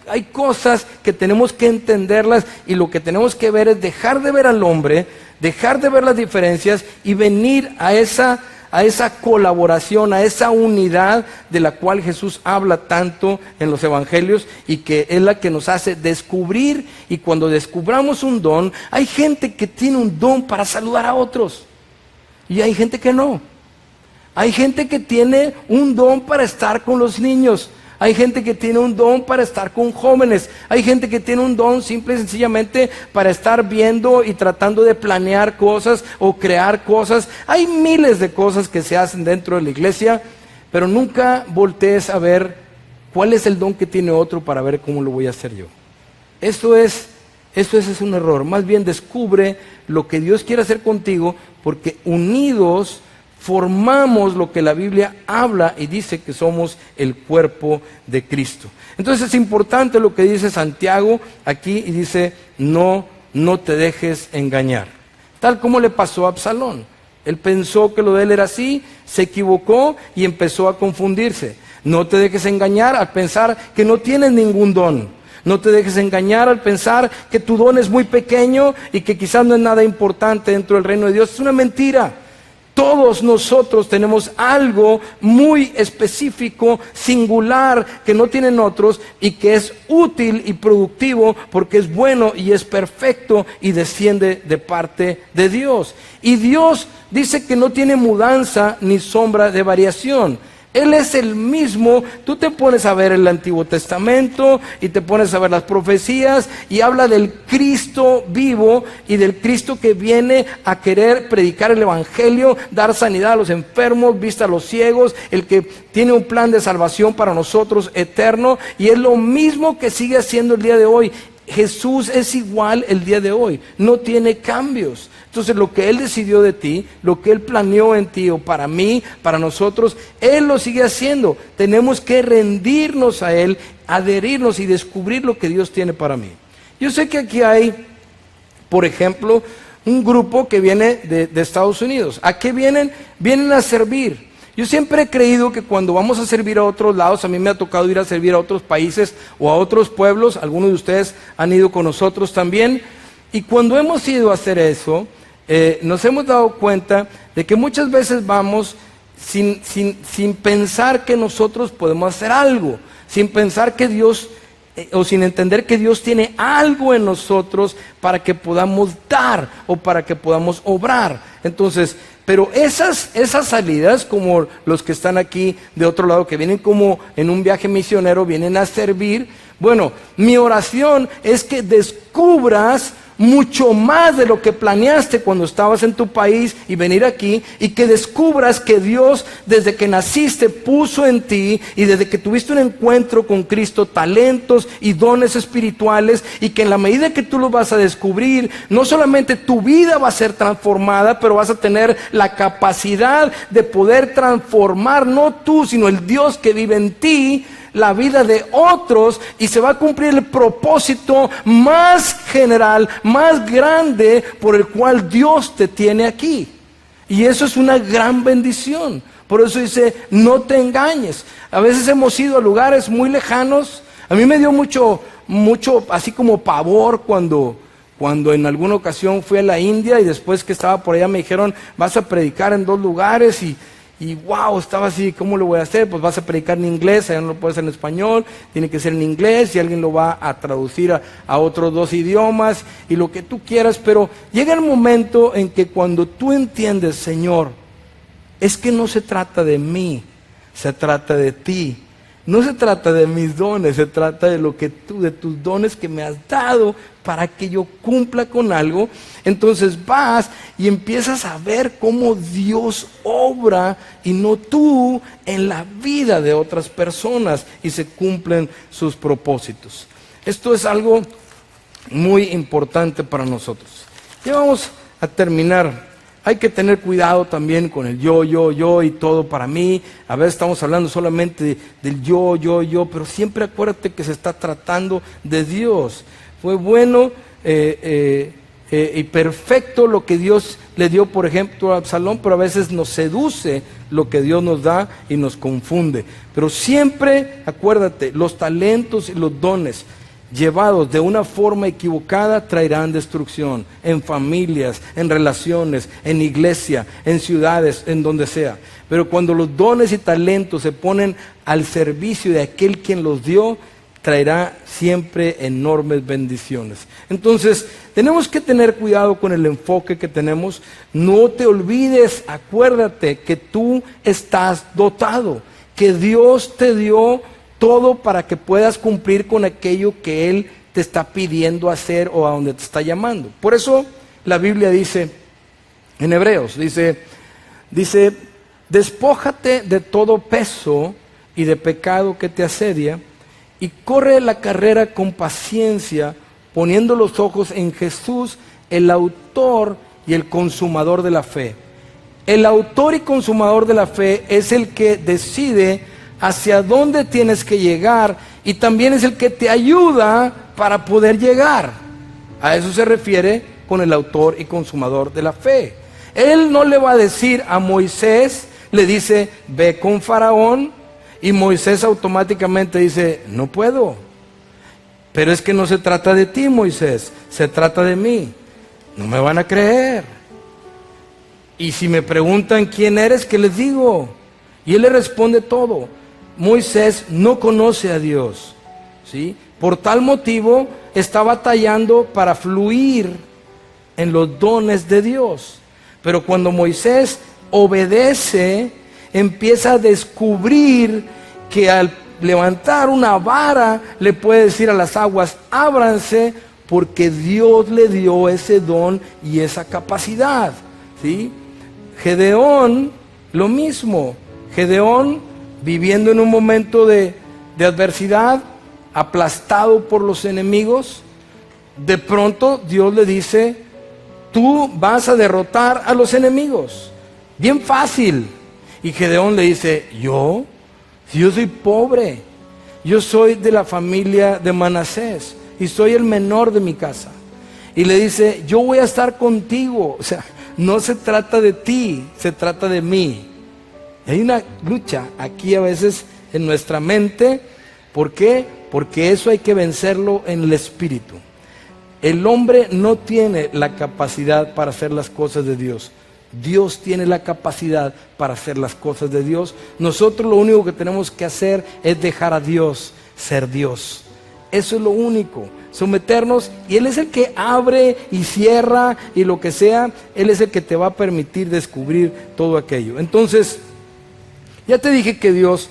Hay cosas que tenemos que entenderlas, y lo que tenemos que ver es dejar de ver al hombre, dejar de ver las diferencias y venir a esa colaboración, a esa unidad de la cual Jesús habla tanto en los evangelios, y que es la que nos hace descubrir. Y cuando descubramos un don, hay gente que tiene un don para saludar a otros y hay gente que no. Hay gente que tiene un don para estar con los niños. Hay gente que tiene un don para estar con jóvenes. Hay gente que tiene un don simple y sencillamente para estar viendo y tratando de planear cosas o crear cosas. Hay miles de cosas que se hacen dentro de la iglesia, pero nunca voltees a ver cuál es el don que tiene otro para ver cómo lo voy a hacer yo. Eso es un error. Más bien descubre lo que Dios quiere hacer contigo, porque unidos formamos lo que la Biblia habla y dice que somos el cuerpo de Cristo. Entonces es importante lo que dice Santiago aquí, y dice: no te dejes engañar. Tal como le pasó a Absalón. Él pensó que lo de él era así, se equivocó y empezó a confundirse. No te dejes engañar al pensar que no tienes ningún don. No te dejes engañar al pensar que tu don es muy pequeño y que quizás no es nada importante dentro del reino de Dios. Es una mentira. Todos nosotros tenemos algo muy específico, singular, que no tienen otros, y que es útil y productivo porque es bueno y es perfecto y desciende de parte de Dios. Y Dios dice que no tiene mudanza ni sombra de variación. Él es el mismo. Tú te pones a ver el Antiguo Testamento y te pones a ver las profecías, y habla del Cristo vivo y del Cristo que viene a querer predicar el Evangelio, dar sanidad a los enfermos, vista a los ciegos, el que tiene un plan de salvación para nosotros eterno, y es lo mismo que sigue haciendo el día de hoy. Jesús es igual el día de hoy, no tiene cambios. Entonces lo que Él decidió de ti, lo que Él planeó en ti o para mí, para nosotros, Él lo sigue haciendo. Tenemos que rendirnos a Él, adherirnos y descubrir lo que Dios tiene para mí. Yo sé que aquí hay, por ejemplo, un grupo que viene de Estados Unidos. ¿A qué vienen? Vienen a servir. Yo siempre he creído que cuando vamos a servir a otros lados, a mí me ha tocado ir a servir a otros países o a otros pueblos, algunos de ustedes han ido con nosotros también, y cuando hemos ido a hacer eso, nos hemos dado cuenta de que muchas veces vamos sin pensar que nosotros podemos hacer algo, sin pensar que Dios, o sin entender que Dios tiene algo en nosotros para que podamos dar o para que podamos obrar. Entonces, pero esas salidas, como los que están aquí de otro lado, que vienen como en un viaje misionero, vienen a servir. Bueno, mi oración es que descubras mucho más de lo que planeaste cuando estabas en tu país y venir aquí, y que descubras que Dios, desde que naciste, puso en ti, y desde que tuviste un encuentro con Cristo, talentos y dones espirituales, y que en la medida que tú los vas a descubrir, no solamente tu vida va a ser transformada, pero vas a tener la capacidad de poder transformar, no tú, sino el Dios que vive en ti, la vida de otros, y se va a cumplir el propósito más general, más grande por el cual Dios te tiene aquí. Y eso es una gran bendición. Por eso dice: no te engañes. A veces hemos ido a lugares muy lejanos. A mí me dio mucho así como pavor cuando en alguna ocasión fui a la India, y después que estaba por allá me dijeron: vas a predicar en 2 lugares, y wow, estaba así, ¿cómo lo voy a hacer? Pues vas a predicar en inglés, allá no lo puedes hacer en español, tiene que ser en inglés, y alguien lo va a traducir a otros 2 idiomas, y lo que tú quieras. Pero llega el momento en que cuando tú entiendes: Señor, es que no se trata de mí, se trata de ti. No se trata de mis dones, se trata de de tus dones que me has dado para que yo cumpla con algo. Entonces vas y empiezas a ver cómo Dios obra y no tú en la vida de otras personas y se cumplen sus propósitos. Esto es algo muy importante para nosotros. Ya vamos a terminar. Hay que tener cuidado también con el yo y todo para mí. A veces estamos hablando solamente del yo, pero siempre acuérdate que se está tratando de Dios. Fue bueno y perfecto lo que Dios le dio, por ejemplo, a Absalón, pero a veces nos seduce lo que Dios nos da y nos confunde. Pero siempre, acuérdate, los talentos y los dones llevados de una forma equivocada traerán destrucción en familias, en relaciones, en iglesia, en ciudades, en donde sea. Pero cuando los dones y talentos se ponen al servicio de aquel quien los dio, traerá siempre enormes bendiciones. Entonces, tenemos que tener cuidado con el enfoque que tenemos. No te olvides, acuérdate que tú estás dotado, que Dios te dio todo para que puedas cumplir con aquello que Él te está pidiendo hacer o a donde te está llamando. Por eso la Biblia dice, en Hebreos, dice, despójate de todo peso y de pecado que te asedia y corre la carrera con paciencia, poniendo los ojos en Jesús, el autor y el consumador de la fe. El autor y consumador de la fe es el que decide hacia dónde tienes que llegar y también es el que te ayuda para poder llegar. A eso se refiere con el autor y consumador de la fe. Él no le va a decir a Moisés, le dice, ve con Faraón, y Moisés automáticamente dice, no puedo. Pero es que no se trata de ti, Moisés, se trata de mí. No me van a creer. Y si me preguntan quién eres, ¿qué les digo? Y él le responde todo. Moisés no conoce a Dios, ¿sí? Por tal motivo está batallando para fluir en los dones de Dios. Pero cuando Moisés obedece, empieza a descubrir que al levantar una vara le puede decir a las aguas, ábranse, porque Dios le dio ese don y esa capacidad, ¿sí? Gedeón, lo mismo. Gedeón, viviendo en un momento de adversidad, aplastado por los enemigos, de pronto Dios le dice, tú vas a derrotar a los enemigos. Bien fácil. Y Gedeón le dice, yo soy pobre, yo soy de la familia de Manasés y soy el menor de mi casa. Y le dice, yo voy a estar contigo. O sea, no se trata de ti, se trata de mí. Hay una lucha aquí a veces en nuestra mente. ¿Por qué? Porque eso hay que vencerlo en el espíritu. El hombre no tiene la capacidad para hacer las cosas de Dios. Dios tiene la capacidad para hacer las cosas de Dios. Nosotros lo único que tenemos que hacer es dejar a Dios ser Dios. Eso es lo único, someternos, y Él es el que abre y cierra y lo que sea. Él es el que te va a permitir descubrir todo aquello. Entonces, ya te dije que Dios,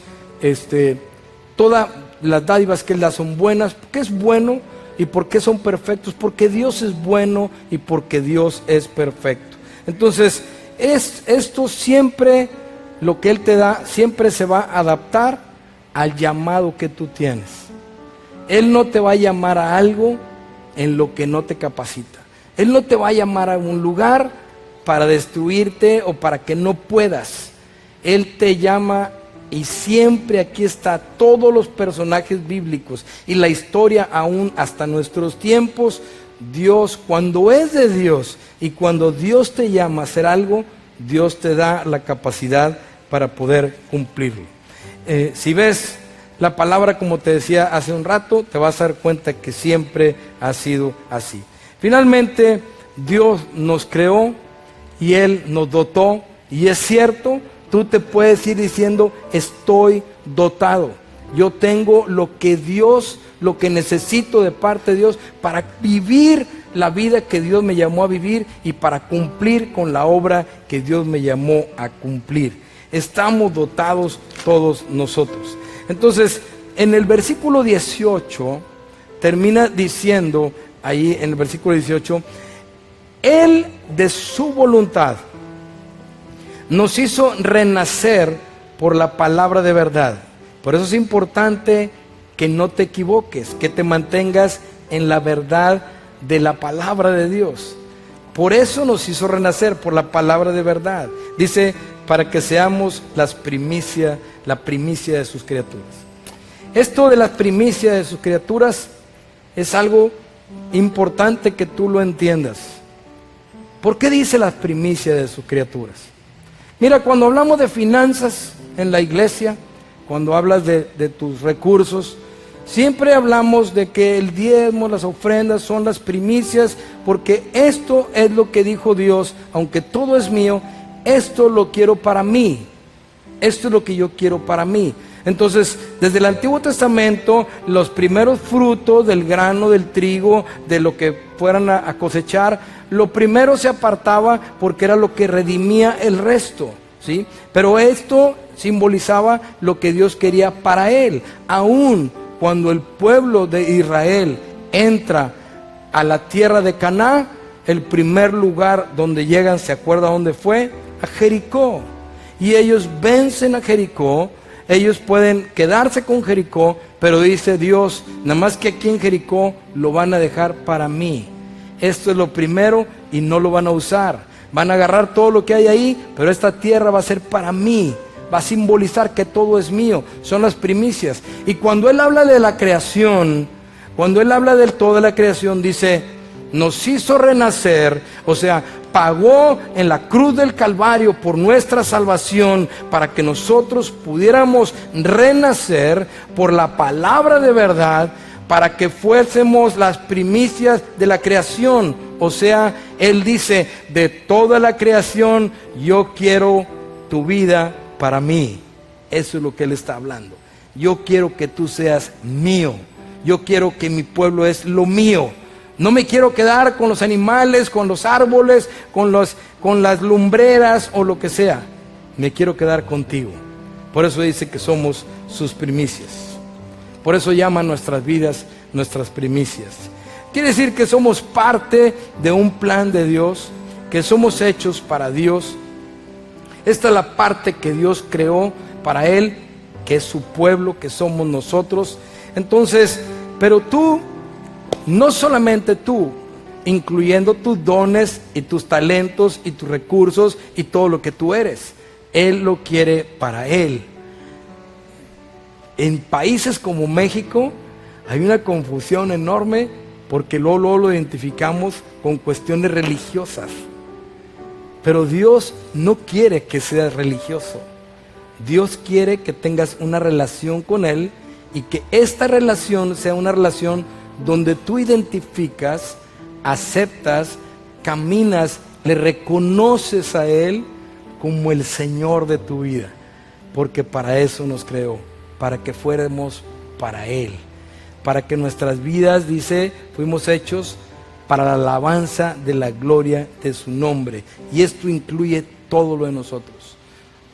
todas las dádivas que Él da son buenas. ¿Por qué es bueno y por qué son perfectos? Porque Dios es bueno y porque Dios es perfecto. Entonces, esto siempre, lo que Él te da, siempre se va a adaptar al llamado que tú tienes. Él no te va a llamar a algo en lo que no te capacita. Él no te va a llamar a un lugar para destruirte o para que no puedas. Él te llama, y siempre aquí está todos los personajes bíblicos y la historia aún hasta nuestros tiempos. Dios, cuando es de Dios y cuando Dios te llama a hacer algo, Dios te da la capacidad para poder cumplirlo. Si ves la palabra, como te decía hace un rato, te vas a dar cuenta que siempre ha sido así. Finalmente, Dios nos creó y Él nos dotó, y es cierto. Tú te puedes ir diciendo, estoy dotado. Yo tengo lo que Dios, lo que necesito de parte de Dios para vivir la vida que Dios me llamó a vivir y para cumplir con la obra que Dios me llamó a cumplir. Estamos dotados todos nosotros. Entonces, en el versículo 18, termina diciendo, ahí en el versículo 18, Él de su voluntad nos hizo renacer por la palabra de verdad. Por eso es importante que no te equivoques, que te mantengas en la verdad de la palabra de Dios. Por eso nos hizo renacer por la palabra de verdad. Dice, para que seamos la primicia de sus criaturas. Esto de las primicias de sus criaturas es algo importante que tú lo entiendas. ¿Por qué dice las primicias de sus criaturas? Mira, cuando hablamos de finanzas en la iglesia, cuando hablas de tus recursos, siempre hablamos de que el diezmo, las ofrendas son las primicias, porque esto es lo que dijo Dios, aunque todo es mío, esto lo quiero para mí. Esto es lo que yo quiero para mí. Entonces, desde el Antiguo Testamento, los primeros frutos del grano, del trigo, de lo que fueran a cosechar, lo primero se apartaba porque era lo que redimía el resto, ¿sí? Pero esto simbolizaba lo que Dios quería para él. Aún cuando el pueblo de Israel entra a la tierra de Canaán, el primer lugar donde llegan, ¿se acuerda dónde fue? A Jericó. Y ellos vencen a Jericó. Ellos pueden quedarse con Jericó, pero dice Dios, nada más que aquí en Jericó lo van a dejar para mí. Esto es lo primero y no lo van a usar. Van a agarrar todo lo que hay ahí, pero esta tierra va a ser para mí. Va a simbolizar que todo es mío. Son las primicias. Y cuando Él habla de la creación, cuando Él habla de toda la creación, dice, nos hizo renacer, o sea, pagó en la cruz del Calvario por nuestra salvación para que nosotros pudiéramos renacer por la palabra de verdad, para que fuésemos las primicias de la creación. O sea, Él dice, de toda la creación yo quiero tu vida para mí. Eso es lo que Él está hablando. Yo quiero que tú seas mío. Yo quiero que mi pueblo es lo mío. No me quiero quedar con los animales, con los árboles, con las lumbreras o lo que sea. Me quiero quedar contigo. Por eso dice que somos sus primicias. Por eso llaman nuestras vidas nuestras primicias. Quiere decir que somos parte de un plan de Dios, que somos hechos para Dios. Esta es la parte que Dios creó para Él, que es su pueblo, que somos nosotros. Entonces, pero tú, no solamente tú, incluyendo tus dones y tus talentos y tus recursos y todo lo que tú eres, Él lo quiere para Él. En países como México hay una confusión enorme porque luego lo identificamos con cuestiones religiosas. Pero Dios no quiere que seas religioso. Dios quiere que tengas una relación con Él y que esta relación sea una relación donde tú identificas, aceptas, caminas, le reconoces a Él como el Señor de tu vida. Porque para eso nos creó, para que fuéramos para Él. Para que nuestras vidas, dice, fuimos hechos para la alabanza de la gloria de su nombre. Y esto incluye todo lo de nosotros.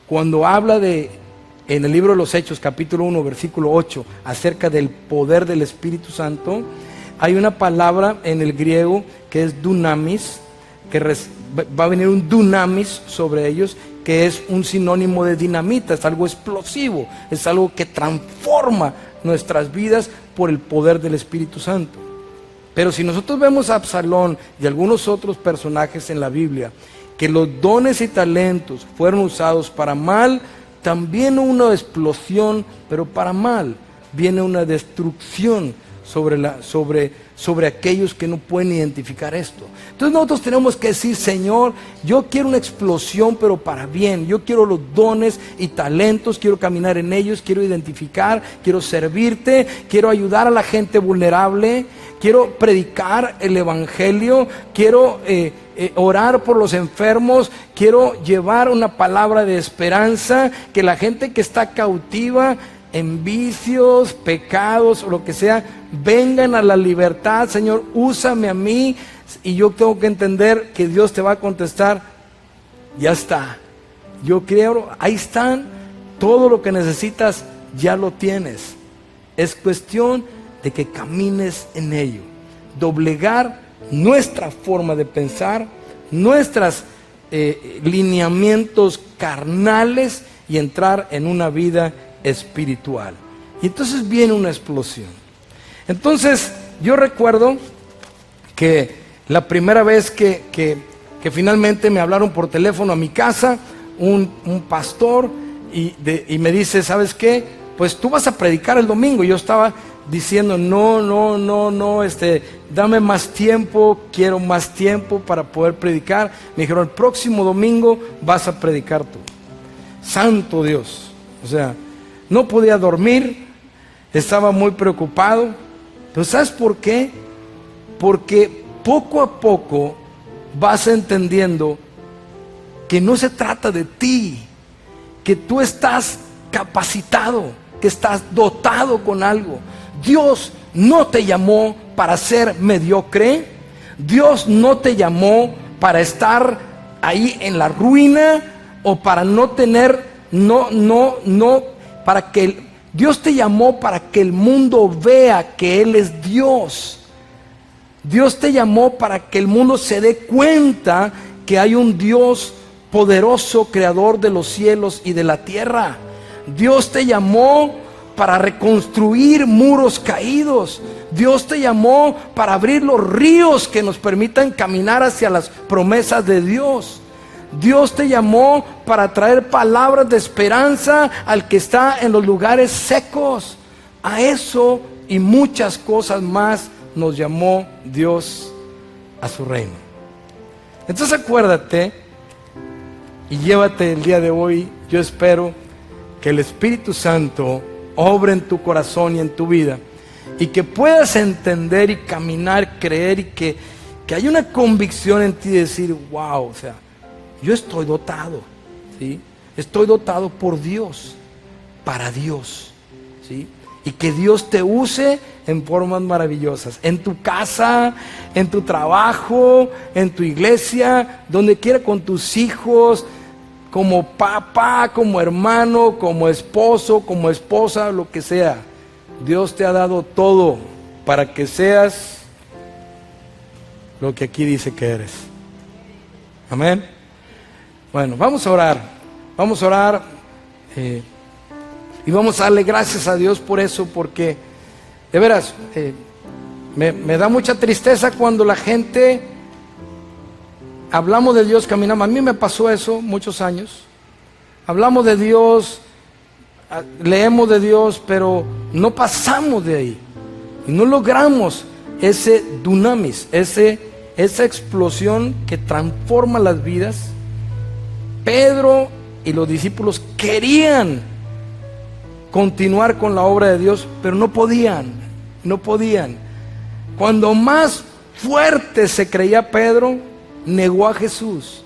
Cuando habla en el libro de los Hechos, capítulo 1, versículo 8, acerca del poder del Espíritu Santo, hay una palabra en el griego que es dunamis, que va a venir un dunamis sobre ellos, que es un sinónimo de dinamita, es algo explosivo, es algo que transforma nuestras vidas por el poder del Espíritu Santo. Pero si nosotros vemos a Absalón y algunos otros personajes en la Biblia, que los dones y talentos fueron usados para mal, también una explosión, pero para mal, viene una destrucción sobre aquellos que no pueden identificar esto. Entonces nosotros tenemos que decir, Señor, yo quiero una explosión, pero para bien. Yo quiero los dones y talentos, quiero caminar en ellos, quiero identificar, quiero servirte, quiero ayudar a la gente vulnerable, quiero predicar el evangelio, quiero orar por los enfermos, quiero llevar una palabra de esperanza, que la gente que está cautiva en vicios, pecados o lo que sea, vengan a la libertad. Señor, úsame a mí. Y yo tengo que entender que Dios te va a contestar, ya está, yo creo, ahí están, todo lo que necesitas ya lo tienes. Es cuestión de que camines en ello. Doblegar nuestra forma de pensar, nuestros lineamientos carnales y entrar en una vida espiritual. Y entonces viene una explosión. Entonces yo recuerdo que la primera vez que finalmente me hablaron por teléfono a mi casa, un pastor, y me dice, ¿sabes qué? Pues tú vas a predicar el domingo. Yo estaba diciendo, no, dame más tiempo, quiero más tiempo para poder predicar. Me dijeron, el próximo domingo vas a predicar tú. Santo Dios. O sea, no podía dormir, estaba muy preocupado. Pero ¿sabes por qué? Porque poco a poco vas entendiendo que no se trata de ti, que tú estás capacitado, que estás dotado con algo. Dios no te llamó para ser mediocre. Dios no te llamó para estar ahí en la ruina o para no tener, para que Dios te llamó para que el mundo vea que Él es Dios. Dios te llamó para que el mundo se dé cuenta que hay un Dios poderoso, creador de los cielos y de la tierra. Dios te llamó para reconstruir muros caídos. Dios te llamó para abrir los ríos que nos permitan caminar hacia las promesas de Dios. Dios te llamó para traer palabras de esperanza al que está en los lugares secos. A eso y muchas cosas más nos llamó Dios a su reino. Entonces acuérdate y llévate el día de hoy. Yo espero que el Espíritu Santo obre en tu corazón y en tu vida, y que puedas entender y caminar, creer, y que haya una convicción en ti de decir, wow, o sea, yo estoy dotado, ¿sí? Estoy dotado por Dios, para Dios, ¿sí? Y que Dios te use en formas maravillosas, en tu casa, en tu trabajo, en tu iglesia, donde quiera, con tus hijos, como papá, como hermano, como esposo, como esposa, lo que sea. Dios te ha dado todo para que seas lo que aquí dice que eres. Amén. Bueno, vamos a orar. Vamos a orar y vamos a darle gracias a Dios por eso, porque de veras me da mucha tristeza cuando la gente hablamos de Dios, caminamos. A mí me pasó eso muchos años. Hablamos de Dios, leemos de Dios, pero no pasamos de ahí. Y no logramos ese dunamis, esa explosión que transforma las vidas. Pedro y los discípulos querían continuar con la obra de Dios, pero no podían. Cuando más fuerte se creía Pedro, negó a Jesús.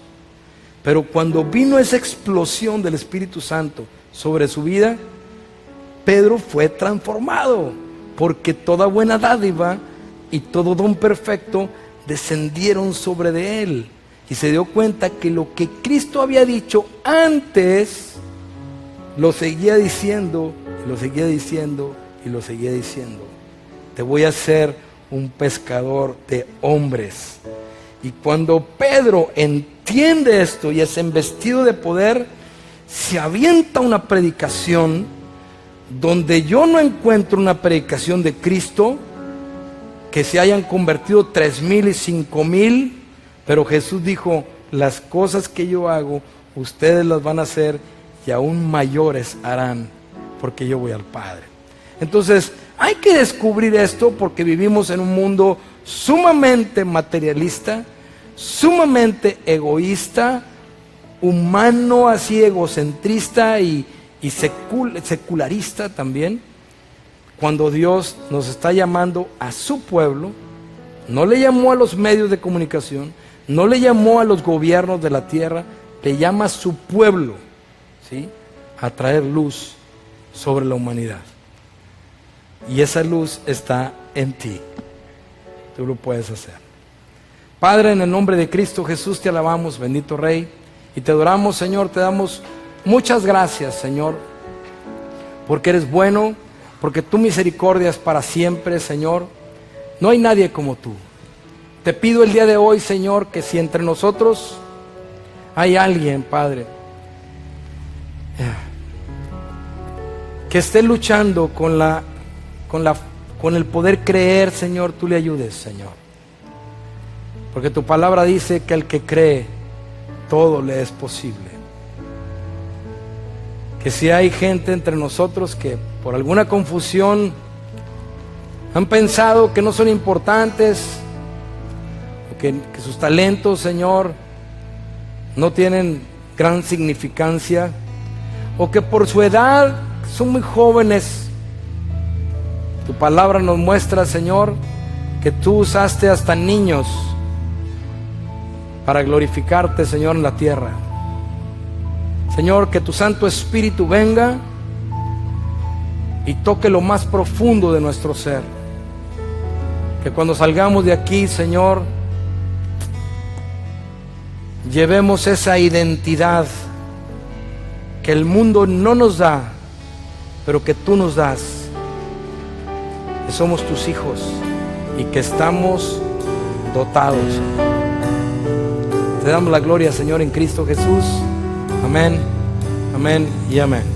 Pero cuando vino esa explosión del Espíritu Santo sobre su vida, Pedro fue transformado, porque toda buena dádiva y todo don perfecto descendieron sobre de él, y se dio cuenta que lo que Cristo había dicho antes lo seguía diciendo, y lo seguía diciendo, y lo seguía diciendo: te voy a hacer un pescador de hombres. Y cuando Pedro entiende esto y es embestido de poder, se avienta una predicación donde yo no encuentro una predicación de Cristo, que se hayan convertido 3,000 y 5,000, pero Jesús dijo: las cosas que yo hago, ustedes las van a hacer y aún mayores harán, porque yo voy al Padre. Entonces hay que descubrir esto, porque vivimos en un mundo sumamente materialista, sumamente egoísta, humano, así egocentrista y secularista también, cuando Dios nos está llamando a su pueblo. No le llamó a los medios de comunicación, no le llamó a los gobiernos de la tierra, le llama a su pueblo, ¿sí?, a traer luz sobre la humanidad. Y esa luz está en ti. Tú lo puedes hacer. Padre, en el nombre de Cristo Jesús te alabamos, bendito Rey, y te adoramos, Señor. Te damos muchas gracias, Señor, porque eres bueno, porque tu misericordia es para siempre, Señor. No hay nadie como tú. Te pido el día de hoy, Señor, que si entre nosotros hay alguien, Padre, que esté luchando con el poder creer, Señor, tú le ayudes, Señor. Porque tu palabra dice que al que cree, todo le es posible. Que si hay gente entre nosotros que por alguna confusión han pensado que no son importantes, o que sus talentos, Señor, no tienen gran significancia, o que por su edad son muy jóvenes, tu palabra nos muestra, Señor, que tú usaste hasta niños para glorificarte, Señor, en la tierra. Señor, que tu Santo Espíritu venga y toque lo más profundo de nuestro ser. Que cuando salgamos de aquí, Señor, llevemos esa identidad que el mundo no nos da, pero que tú nos das. Que somos tus hijos y que estamos dotados. Te damos la gloria, Señor, en Cristo Jesús. Amén, amén y amén.